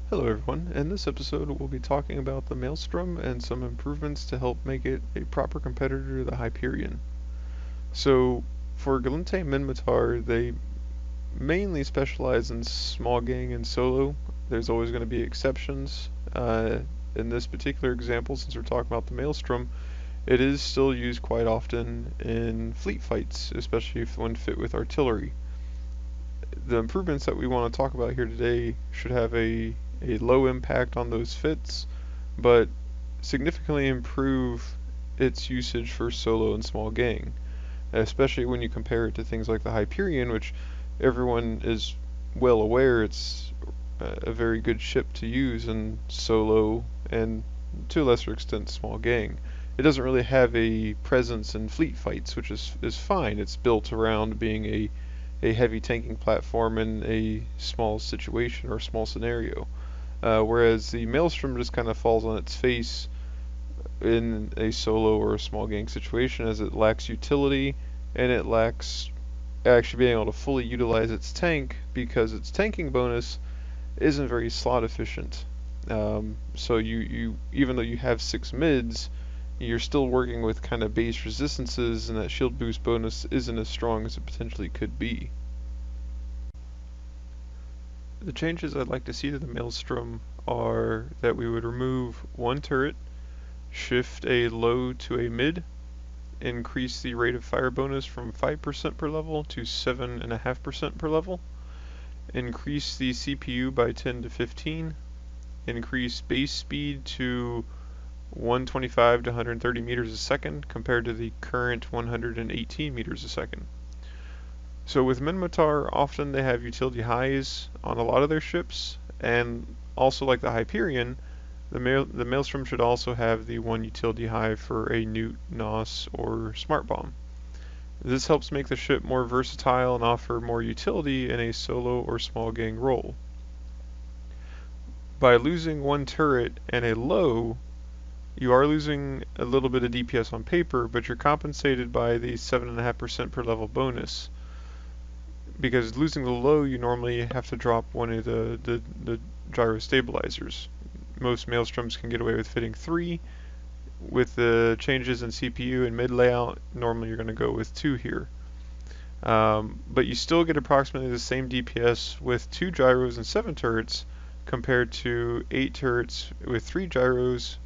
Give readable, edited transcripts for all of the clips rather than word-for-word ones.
Hello everyone, in this episode we'll be talking about the Maelstrom and some improvements to help make it a proper competitor to the Hyperion. So for Gallente Minmatar, they mainly specialize in small gang and solo. There's always going to be exceptions. In this particular example, since we're talking about the Maelstrom, it is still used quite often in fleet fights, especially when fit with artillery. The improvements that we want to talk about here today should have a low impact on those fits, but significantly improve its usage for solo and small gang, especially when you compare it to things like the Hyperion, which everyone is well aware it's a very good ship to use in solo and to a lesser extent small gang. It doesn't really have a presence in fleet fights, which is fine. It's built around being a heavy tanking platform in a small situation or small scenario. Whereas the Maelstrom just kind of falls on its face in a solo or a small gang situation, as it lacks utility and it lacks actually being able to fully utilize its tank because its tanking bonus isn't very slot efficient. So you even though you have 6 mids, you're still working with kind of base resistances, and that shield boost bonus isn't as strong as it potentially could be. The changes I'd like to see to the Maelstrom are that we would remove one turret, shift a low to a mid, increase the rate of fire bonus from 5% per level to 7.5% per level, increase the CPU by 10 to 15, increase base speed to 125 to 130 meters a second compared to the current 118 meters a second. So with Minmatar, often they have utility highs on a lot of their ships, and also like the Hyperion, the Maelstrom should also have the one utility high for a Newt, NOS, or Smart Bomb. This helps make the ship more versatile and offer more utility in a solo or small gang role. By losing one turret and a low, you are losing a little bit of DPS on paper, but you're compensated by the 7.5% per level bonus. Because losing the low, you normally have to drop one of the gyro stabilizers. Most Maelstroms can get away with fitting 3. With the changes in CPU and mid layout, normally you're going to go with 2 here. But you still get approximately the same DPS with 2 gyros and 7 turrets compared to 8 turrets with 3 gyros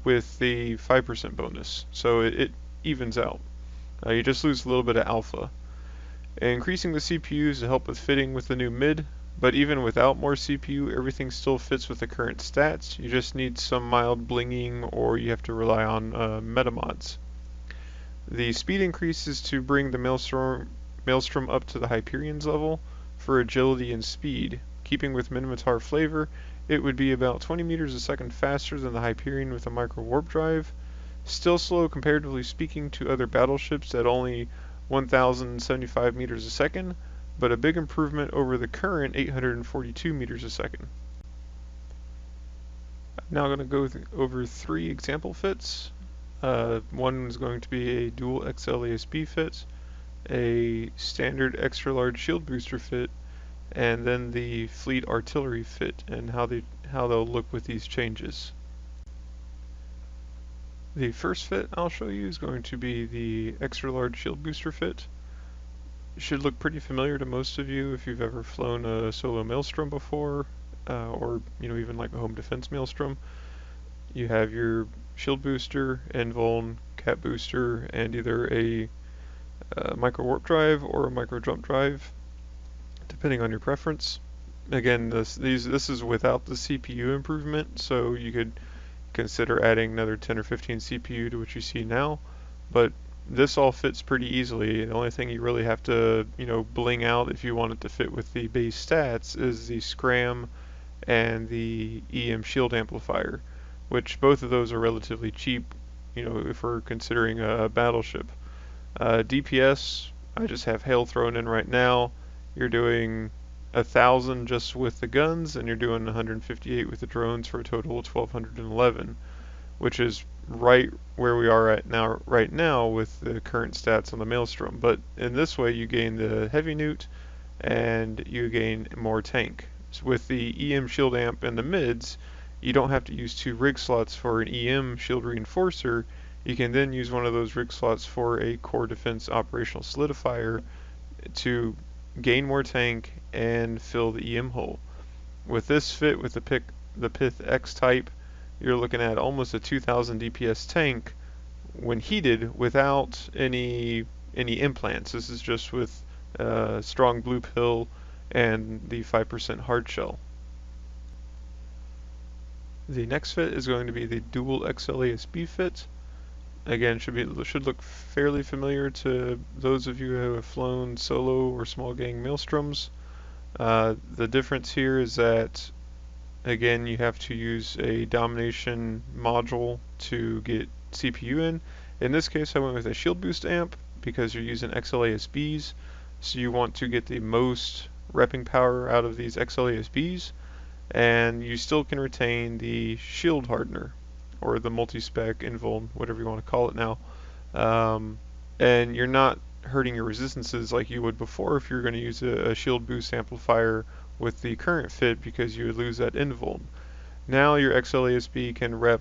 with the 5% bonus. So it evens out. You just lose a little bit of alpha. Increasing the CPUs to help with fitting with the new mid, but even without more CPU, everything still fits with the current stats. You just need some mild blinging, or you have to rely on meta mods. The speed increases to bring the Maelstrom up to the Hyperion's level for agility and speed. Keeping with Minmatar flavor, it would be about 20 meters a second faster than the Hyperion with a micro warp drive. Still slow comparatively speaking to other battleships at only 1,075 meters a second, but a big improvement over the current 842 meters a second. I'm now going to go over 3 example fits. One is going to be a dual XL ASB fit, a standard extra large shield booster fit, and then the fleet artillery fit and how they'll look with these changes. The first fit I'll show you is going to be the extra large shield booster fit. It should look pretty familiar to most of you if you've ever flown a solo Maelstrom before, or even like a home defense Maelstrom. You have your shield booster, invuln, cap booster, and either a micro warp drive or a micro jump drive, depending on your preference. Again, this is without the CPU improvement, so you could consider adding another 10 or 15 CPU to what you see now, but this all fits pretty easily. The only thing you really have to, bling out if you want it to fit with the base stats is the scram and the EM shield amplifier, which both of those are relatively cheap, if we're considering a battleship. DPS, I just have hail thrown in right now. You're doing 1,000 just with the guns, and you're doing 158 with the drones for a total of 1,211, which is right where we are right now with the current stats on the Maelstrom. But in this way, you gain the heavy newt and you gain more tank. with the EM shield amp and the mids, you don't have to use 2 rig slots for an EM shield reinforcer. You can then use one of those rig slots for a core defense operational solidifier to gain more tank and fill the EM hole. With this fit with the Pith X type, you're looking at almost a 2000 DPS tank when heated without any implants. This is just with strong blue pill and the 5% hard shell. The next fit is going to be the dual XL ASB fit. Again, should look fairly familiar to those of you who have flown solo or small gang Maelstroms. The difference here is that, again, you have to use a domination module to get CPU in. In this case, I went with a shield boost amp because you're using XL ASBs, so you want to get the most repping power out of these XL ASBs, and you still can retain the shield hardener, or the multi-spec invuln, whatever you want to call it now. And you're not hurting your resistances like you would before if you're going to use a shield boost amplifier with the current fit, because you would lose that invuln. Now your XL ASB can rep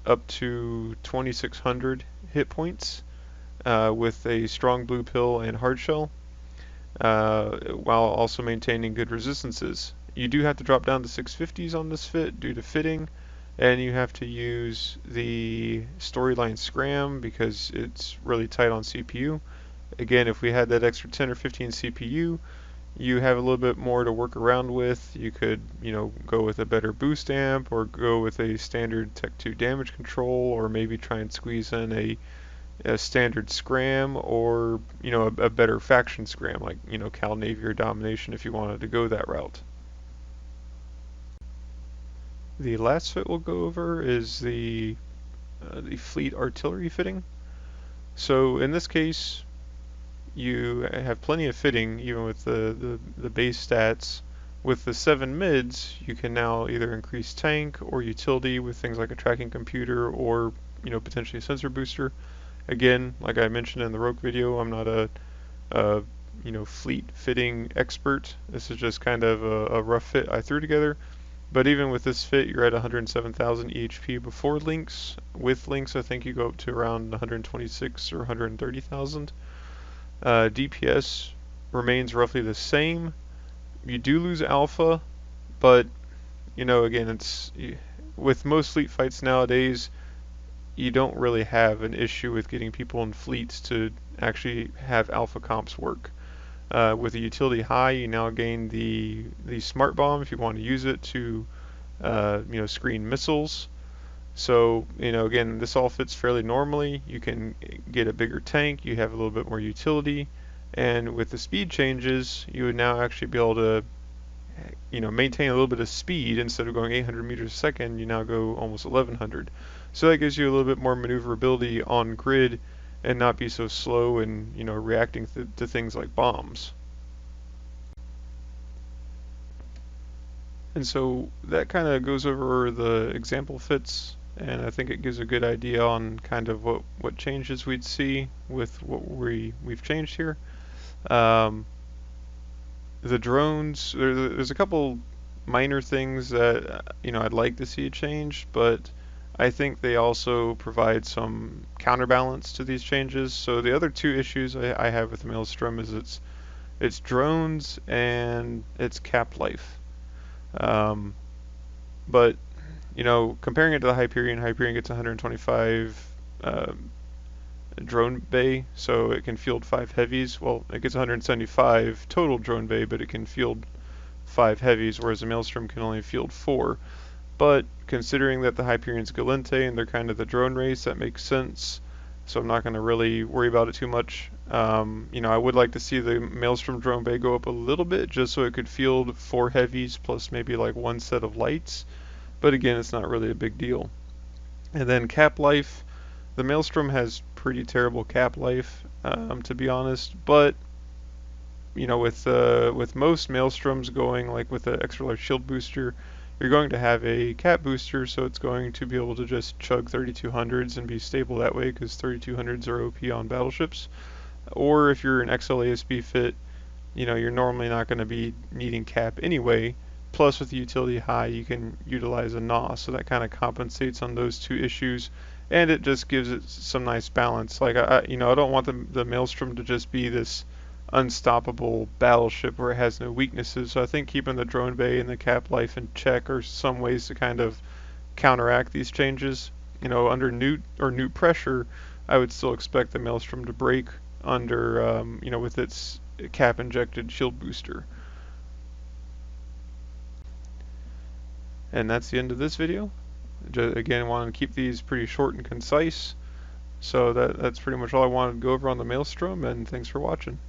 up to 2600 hit points with a strong blue pill and hard shell, while also maintaining good resistances. You do have to drop down to 650s on this fit due to fitting, and you have to use the storyline scram because it's really tight on CPU. Again, if we had that extra 10 or 15 CPU, you have a little bit more to work around with. You could, go with a better boost amp, or go with a standard Tech 2 damage control, or maybe try and squeeze in a standard scram, or a better faction scram like Cal Navy or Domination if you wanted to go that route. The last fit we'll go over is the fleet artillery fitting. So in this case, you have plenty of fitting even with the base stats. With the 7 mids, you can now either increase tank or utility with things like a tracking computer, or potentially a sensor booster. Again, like I mentioned in the Rogue video, I'm not a fleet fitting expert. This is just kind of a rough fit I threw together. But even with this fit, you're at 107,000 EHP before links. With links, I think you go up to around 126 or 130,000. DPS remains roughly the same. You do lose alpha, but again, it's with most fleet fights nowadays, you don't really have an issue with getting people in fleets to actually have alpha comps work. With the utility high, you now gain the smart bomb if you want to use it to screen missiles. So again, this all fits fairly normally. You can get a bigger tank, you have a little bit more utility, and with the speed changes, you would now actually be able to maintain a little bit of speed. Instead of going 800 meters a second, you now go almost 1100. So that gives you a little bit more maneuverability on grid and not be so slow and reacting to things like bombs. And so that kind of goes over the example fits, and I think it gives a good idea on kind of what changes we'd see with what we've changed here. The drones, there's a couple minor things that I'd like to see changed, but I think they also provide some counterbalance to these changes. So the other two issues I have with Maelstrom is its drones and its cap life. But comparing it to the Hyperion gets 125 drone bay, so it can field 5 heavies. Well, it gets 175 total drone bay, but it can field 5 heavies, whereas the Maelstrom can only field 4. But considering that the Hyperion's Gallente and they're kind of the drone race, that makes sense. So I'm not going to really worry about it too much. I would like to see the Maelstrom drone bay go up a little bit, just so it could field 4 heavies plus maybe like 1 set of lights. But again, it's not really a big deal. And then cap life, the Maelstrom has pretty terrible cap life, to be honest. But with most Maelstroms going like with the extra large shield booster, you're going to have a cap booster, so it's going to be able to just chug 3200s and be stable that way, because 3200s are OP on battleships. Or if you're an XL ASB fit, you're normally not going to be needing cap anyway. Plus, with the utility high, you can utilize a NOS, so that kind of compensates on those two issues, and it just gives it some nice balance. Like I don't want the Maelstrom to just be this unstoppable battleship where it has no weaknesses. So I think keeping the drone bay and the cap life in check are some ways to kind of counteract these changes. Under newt pressure, I would still expect the Maelstrom to break under, with its cap injected shield booster. And that's the end of this video. Again, I wanted to keep these pretty short and concise. So that's pretty much all I wanted to go over on the Maelstrom, and thanks for watching.